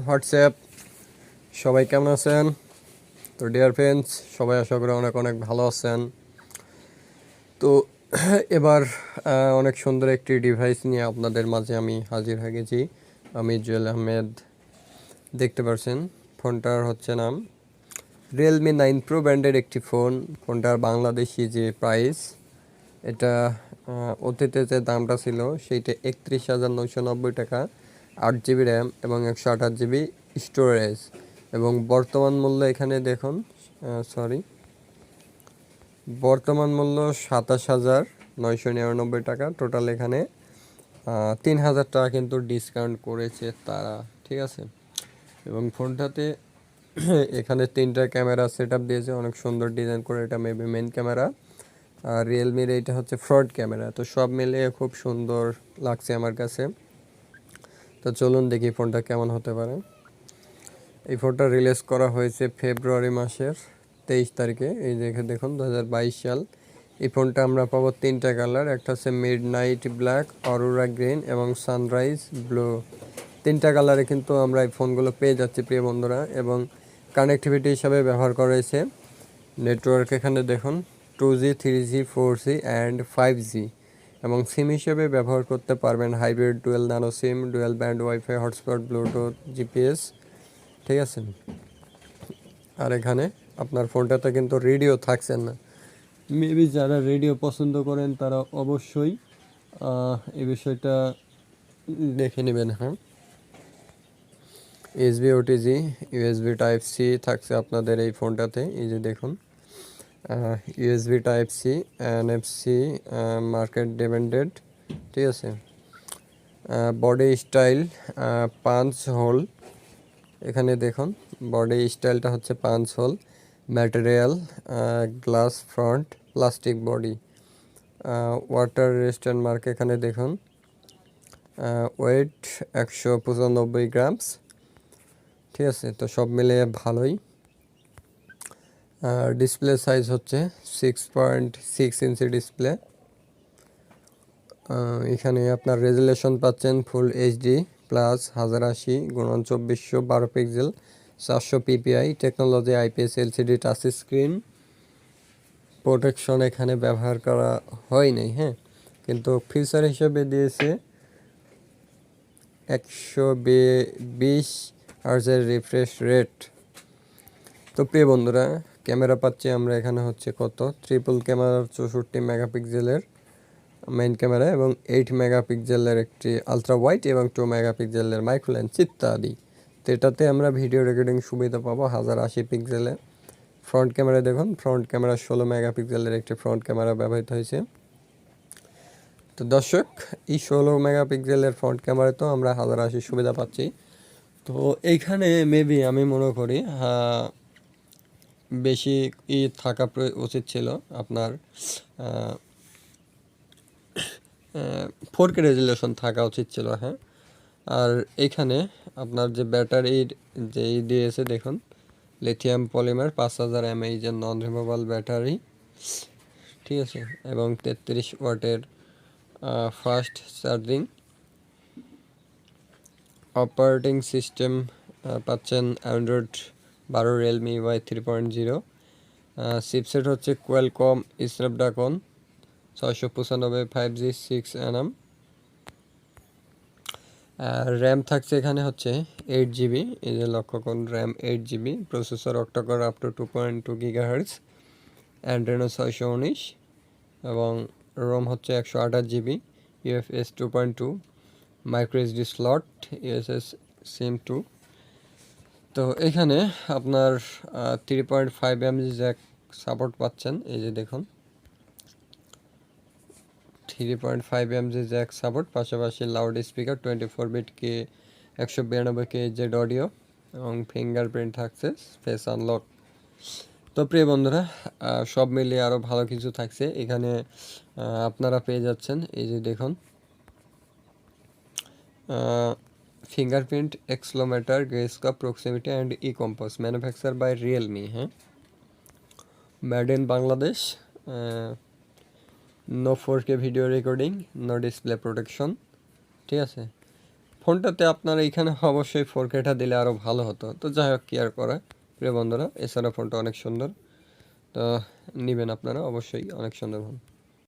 WhatsApp সবাই কেমন আছেন? তো ডিয়ার ফ্রেন্ডস, সবাই আশা করি অনেক অনেক ভালো আছেন। তো এবার অনেক সুন্দর একটি ডিভাইস নিয়ে আপনাদের মাঝে আমি হাজির হয়ে গেছি। আমি জুয়েল আহমেদ। দেখতে পাচ্ছেন ফোনটার হচ্ছে নাম রিয়েলমি 9 প্রো ব্র্যান্ডের একটি ফোন। ফোনটার বাংলাদেশি যে প্রাইস, এটা অতীতে যে দামটা ছিল সেইটা 31,990 টাকা, 8 GB র্যাম এবং 128 GB স্টোরেজ। এবং বর্তমান মূল্য এখানে দেখুন, বর্তমান মূল্য 27,999 টাকা। টোটাল এখানে 3,000 টাকা কিন্তু ডিসকাউন্ট করেছে তারা, ঠিক আছে। এবং ফোনটাতে এখানে 3টা ক্যামেরা সেট আপ দিয়েছে, অনেক সুন্দর ডিজাইন করে। এটা মেবি মেন ক্যামেরা, আর রিয়েলমির এইটা হচ্ছে ফ্রন্ট ক্যামেরা। তো সব মিলিয়ে খুব সুন্দর লাগছে আমার কাছে। তো চলুন দেখি ফোনটা কেমন হতে পারে। এই ফোনটা রিলিজ করা হয়েছে ফেব্রুয়ারি মাসের 23 তারিখে। এই দেখে দেখুন 2022 সাল। এই ফোনটা আমরা পাবো 3টা কালার, একটা হচ্ছে midnight black, aurora green এবং সানরাইজ ব্লু। 3টা কালারে কিন্তু আমরা এই ফোনগুলো পেয়ে যাচ্ছি প্রিয় বন্ধুরা। এবং কানেক্টিভিটি হিসাবে ব্যবহার করা হয়েছে নেটওয়ার্ক, এখানে দেখুন 2G 3G 4G and 5G। এবং সিম হিসেবে ব্যবহার করতে পারবেন হাইব্রিড ডুয়েল ন্যানো সিম, dual band wifi, hotspot, Bluetooth, GPS, ঠিক আছে। আর এখানে আপনার ফোনটাতে কিন্তু রেডিও থাকছে না। মেবি যারা রেডিও পছন্দ করেন তারা অবশ্যই এই বিষয়টা দেখে নেবেন। হ্যাঁ, এসবি ওটিজি, ইউএসবি টাইপ সি থাকছে আপনাদের এই ফোনটাতে। এই যে দেখুন, USB type C, NFC, market dependent, ঠিক আছে। বডি স্টাইল পাঞ্চ হোল, এখানে দেখুন বডি স্টাইলটা হচ্ছে punch whole. Material glass front, plastic body, water resistant mark, এখানে দেখুন। ওয়েট 195 গ্রামস, ঠিক আছে। তো সব মিলিয়ে ভালোই। ডিসপ্লে সাইজ হচ্ছে 6.6 ইঞ্চি ডিসপ্লে। এখানে আপনার রেজুলেশন পাচ্ছেন full HD plus 1080x2400 12 pixel 400 PPI technology, IPS LCD touch screen. Protection এখানে ব্যবহার করা হয়নি, হ্যাঁ, কিন্তু ফিচার হিসেবে দিয়েছে 120 হার্জের রিফ্রেশ রেট। তো প্রিয় বন্ধুরা, ক্যামেরা পাচ্ছি আমরা এখানে হচ্ছে কত, ট্রিপল ক্যামেরার 64 মেগাপিক্সেলের মেইন ক্যামেরা এবং 8 মেগাপিক্সেলের একটি আলট্রা ওয়াইড এবং 2 মেগাপিক্সেলের মাইক্রো লেন্স ইত্যাদি। তো এটাতে আমরা ভিডিও রেকর্ডিং সুবিধা পাবো 1080 পিক্সেলে। ফ্রন্ট ক্যামেরা দেখুন, ফ্রন্ট ক্যামেরা 16 মেগাপিক্সেলের একটি ফ্রন্ট ক্যামেরা ব্যবহৃত হয়েছে। তো দর্শক, এই 16 মেগাপিক্সেলের ফ্রন্ট ক্যামেরায় তো আমরা 1080 সুবিধা পাচ্ছি। তো এইখানে মেবি আমি মনে করি বেশি থাকা উচিত ছিল আপনার 4K রেজুলেশন থাকা উচিত ছিল, হ্যাঁ। আর এখানে আপনার যে ব্যাটারির যে দিয়েছে দেখুন, লিথিয়াম পলিমার 5000 mAh এর নন রিমুভেবল ব্যাটারি, ঠিক আছে। এবং 33 ওয়াটের ফাস্ট চার্জিং। অপারেটিং সিস্টেম পাচ্ছেন অ্যান্ড্রয়েড 12 রিয়েলমি ওয়াই 3.0। চিপসেট হচ্ছে Qualcomm Snapdragon 695 5G 6nm। RAM থাকছে এখানে হচ্ছে 8 GB, এই যে লক্ষ্য করুন, RAM 8 GB। Processor octacore up to 2.2 GHz, Android 619 এবং রোম হচ্ছে 128 GB, UFS 2.2, micro SD slot, ইউএসএস সিম 2। তো এখানে আপনার 3.5mm জ্যাক সাপোর্ট পাচ্ছেন, এই যে দেখুন 3.5mm জ্যাক সাপোর্ট, পাশাপাশি লাউড স্পিকার 24 বিট কে 192 জেড অডিও এবং ফিঙ্গারপ্রিন্ট থাকছে, ফেস আনলক। তো প্রিয় বন্ধুরা, সব মিলিয়ে আরও ভালো কিছু থাকছে এখানে। আপনারা পেয়ে যাচ্ছেন, এই যে দেখুন, fingerprint accelerometer, gyroscope, proximity and e compass, manufacture by Realme, হ্যাঁ, made in Bangladesh. No 4K video recording, no display protection, ঠিক আছে। ফোনটাতে আপনার এইখানে অবশ্যই 4Kটা দিলে আরও ভালো হতো, তো যাই হোক কি আর করা প্রিয় বন্ধুরা। এছাড়া ফোনটা অনেক সুন্দর, তো নেবেন আপনারা অবশ্যই, অনেক সুন্দর ফোন।